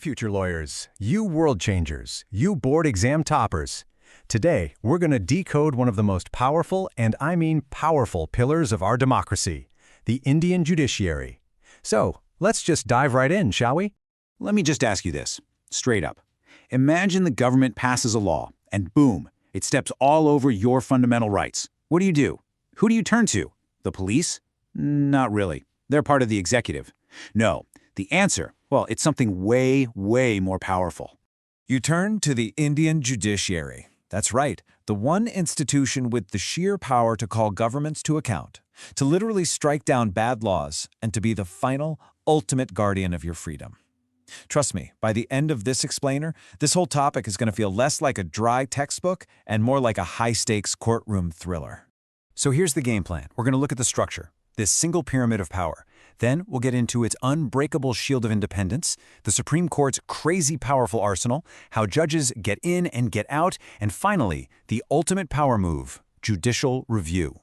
future lawyers, you world changers, you board exam toppers. Today, we're going to decode one of the most powerful, and I mean powerful, pillars of our democracy, the Indian judiciary. So, let's just dive right in, shall we? Let me just ask you this, straight up. Imagine the government passes a law, and boom, it steps all over your fundamental rights. What do? Who do you turn to? The police? Not really. They're part of the executive. No, the answer, well, it's something way, way more powerful. You turn to the Indian judiciary. That's right, the one institution with the sheer power to call governments to account, to literally strike down bad laws, and to be the final, ultimate guardian of your freedom. Trust me, by the end of this explainer, this whole topic is going to feel less like a dry textbook and more like a high-stakes courtroom thriller. So here's the game plan. We're going to look at the structure, this single pyramid of power. Then we'll get into its unbreakable shield of independence, the Supreme Court's crazy powerful arsenal, how judges get in and get out, and finally, the ultimate power move, judicial review.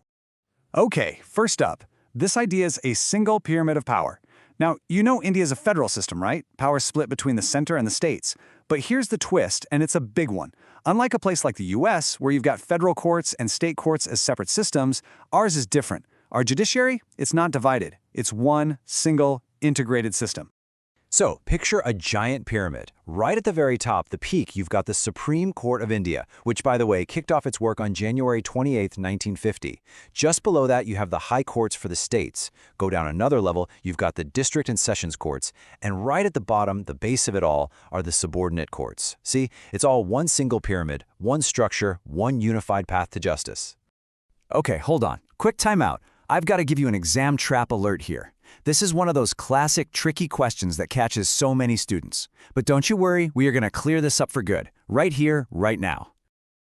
Okay, first up, this idea is a single pyramid of power. Now, you know India's a federal system, right? Power split between the center and the states. But here's the twist, and it's a big one. Unlike a place like the US, where you've got federal courts and state courts as separate systems, ours is different. Our judiciary, it's not divided. It's one single integrated system. So, picture a giant pyramid. Right at the very top, the peak, you've got the Supreme Court of India, which, by the way, kicked off its work on January 28, 1950. Just below that, you have the high courts for the states. Go down another level, you've got the district and sessions courts. And right at the bottom, the base of it all, are the subordinate courts. See, it's all one single pyramid, one structure, one unified path to justice. Okay, hold on. Quick timeout. I've got to give you an exam trap alert here. This is one of those classic, tricky questions that catches so many students. But don't you worry, we are going to clear this up for good, right here, right now.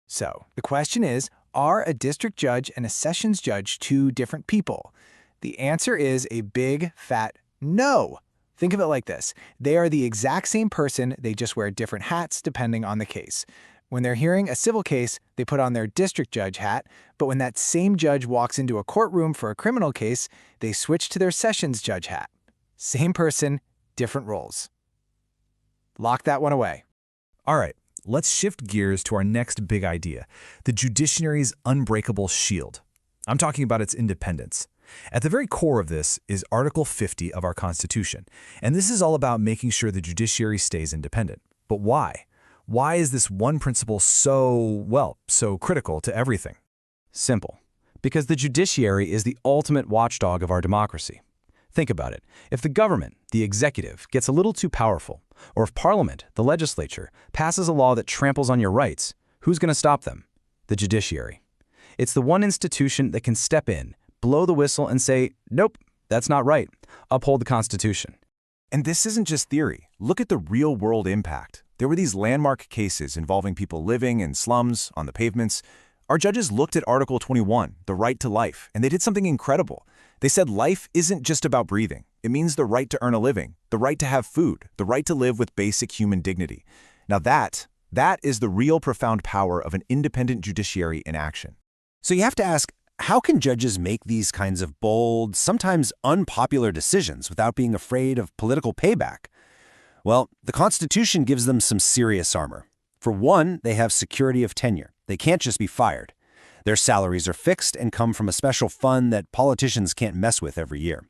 So, the question is, are a district judge and a sessions judge two different people? The answer is a big, fat no. Think of it like this. They are the exact same person, they just wear different hats depending on the case. When they're hearing a civil case, they put on their district judge hat, but when that same judge walks into a courtroom for a criminal case, they switch to their sessions judge hat. Same person, different roles. Lock that one away. All right, let's shift gears to our next big idea, the judiciary's unbreakable shield. I'm talking about its independence. At the very core of this is Article 50 of our Constitution, and this is all about making sure the judiciary stays independent. But why? Why is this one principle so critical to everything? Simple. Because the judiciary is the ultimate watchdog of our democracy. Think about it. If the government, the executive, gets a little too powerful, or if Parliament, the legislature, passes a law that tramples on your rights, who's going to stop them? The judiciary. It's the one institution that can step in, blow the whistle, and say, nope, that's not right. Uphold the Constitution. And this isn't just theory. Look at the real-world impact. There were these landmark cases involving people living in slums, on the pavements. Our judges looked at Article 21, the right to life, and they did something incredible. They said life isn't just about breathing. It means the right to earn a living, the right to have food, the right to live with basic human dignity. Now that is the real profound power of an independent judiciary in action. So you have to ask, how can judges make these kinds of bold, sometimes unpopular decisions without being afraid of political payback? Well, the Constitution gives them some serious armor. For one, they have security of tenure. They can't just be fired. Their salaries are fixed and come from a special fund that politicians can't mess with every year.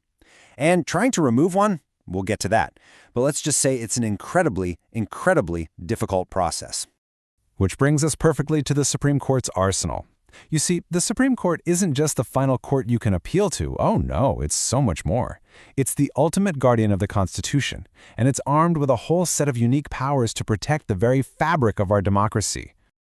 And trying to remove one, we'll get to that. But let's just say it's an incredibly, incredibly difficult process. Which brings us perfectly to the Supreme Court's arsenal. You see, the Supreme Court isn't just the final court you can appeal to. Oh no, it's so much more. It's the ultimate guardian of the Constitution, and it's armed with a whole set of unique powers to protect the very fabric of our democracy.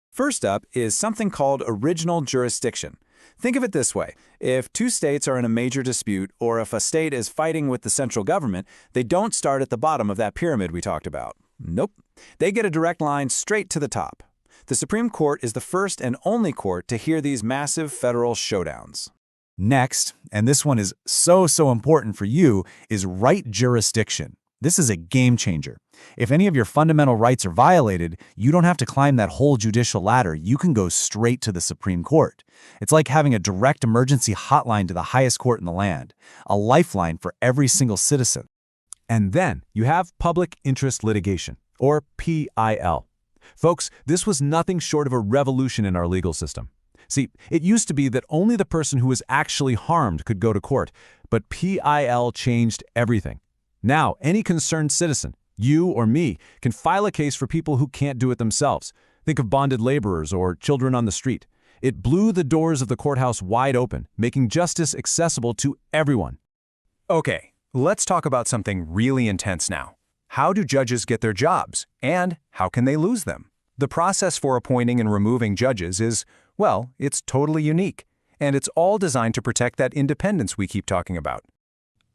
First up is something called original jurisdiction. Think of it this way. If two states are in a major dispute, or if a state is fighting with the central government, they don't start at the bottom of that pyramid we talked about. Nope. They get a direct line straight to the top. The Supreme Court is the first and only court to hear these massive federal showdowns. Next, and this one is so important for you, is right jurisdiction. This is a game changer. If any of your fundamental rights are violated, you don't have to climb that whole judicial ladder. You can go straight to the Supreme Court. It's like having a direct emergency hotline to the highest court in the land, a lifeline for every single citizen. And then you have public interest litigation, or PIL. Folks, this was nothing short of a revolution in our legal system. See, it used to be that only the person who was actually harmed could go to court, but PIL changed everything. Now, any concerned citizen, you or me, can file a case for people who can't do it themselves. Think of bonded laborers or children on the street. It blew the doors of the courthouse wide open, making justice accessible to everyone. Okay, let's talk about something really intense now. How do judges get their jobs, and how can they lose them? The process for appointing and removing judges is, well, it's totally unique, and it's all designed to protect that independence we keep talking about.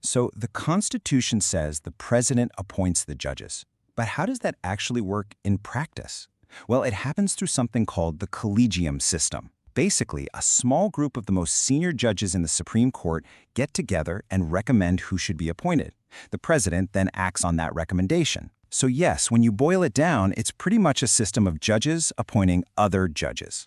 So the Constitution says the president appoints the judges. But how does that actually work in practice? Well, it happens through something called the Collegium system. Basically, a small group of the most senior judges in the Supreme Court get together and recommend who should be appointed. The president then acts on that recommendation. So yes, when you boil it down, it's pretty much a system of judges appointing other judges.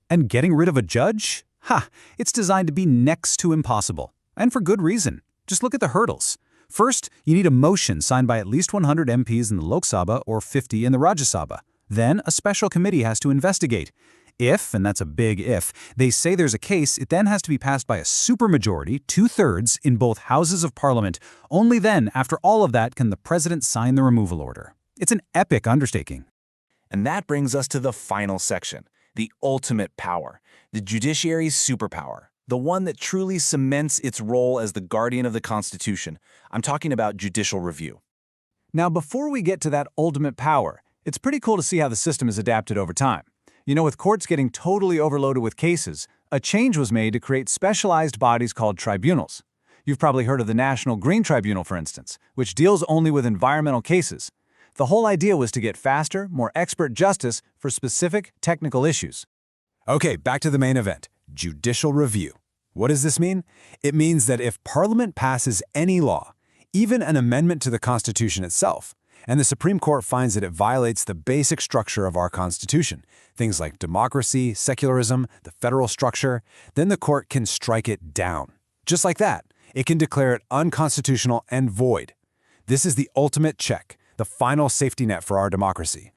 And getting rid of a judge? Ha! It's designed to be next to impossible. And for good reason. Just look at the hurdles. First, you need a motion signed by at least 100 MPs in the Lok Sabha or 50 in the Rajya Sabha. Then, a special committee has to investigate. If, and that's a big if, they say there's a case, it then has to be passed by a supermajority, 2/3, in both houses of parliament. Only then, after all of that, can the president sign the removal order. It's an epic undertaking. And that brings us to the final section, the ultimate power, the judiciary's superpower, the one that truly cements its role as the guardian of the Constitution. I'm talking about judicial review. Now, before we get to that ultimate power, it's pretty cool to see how the system has adapted over time. You know, with courts getting totally overloaded with cases, a change was made to create specialized bodies called tribunals. You've probably heard of the National Green Tribunal, for instance, which deals only with environmental cases. The whole idea was to get faster, more expert justice for specific technical issues. Okay, back to the main event, judicial review. What does this mean? It means that if Parliament passes any law, even an amendment to the Constitution itself, and the Supreme Court finds that it violates the basic structure of our Constitution, things like democracy, secularism, the federal structure, then the court can strike it down. Just like that, it can declare it unconstitutional and void. This is the ultimate check, the final safety net for our democracy.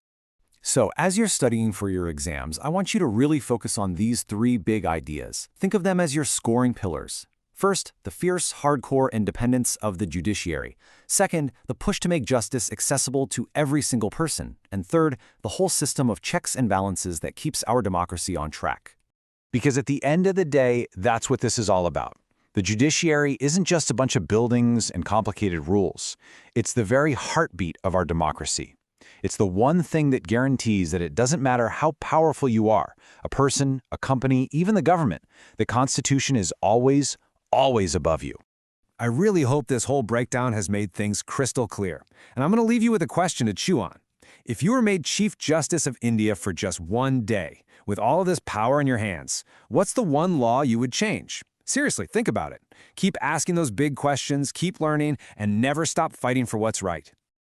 So, as you're studying for your exams, I want you to really focus on these 3 big ideas. Think of them as your scoring pillars. First, the fierce, hardcore independence of the judiciary. Second, the push to make justice accessible to every single person. And third, the whole system of checks and balances that keeps our democracy on track. Because at the end of the day, that's what this is all about. The judiciary isn't just a bunch of buildings and complicated rules. It's the very heartbeat of our democracy. It's the one thing that guarantees that it doesn't matter how powerful you are, a person, a company, even the government, the Constitution is always above you. I really hope this whole breakdown has made things crystal clear. And I'm going to leave you with a question to chew on. If you were made Chief Justice of India for just one day, with all of this power in your hands, what's the one law you would change? Seriously, think about it. Keep asking those big questions, keep learning, and never stop fighting for what's right.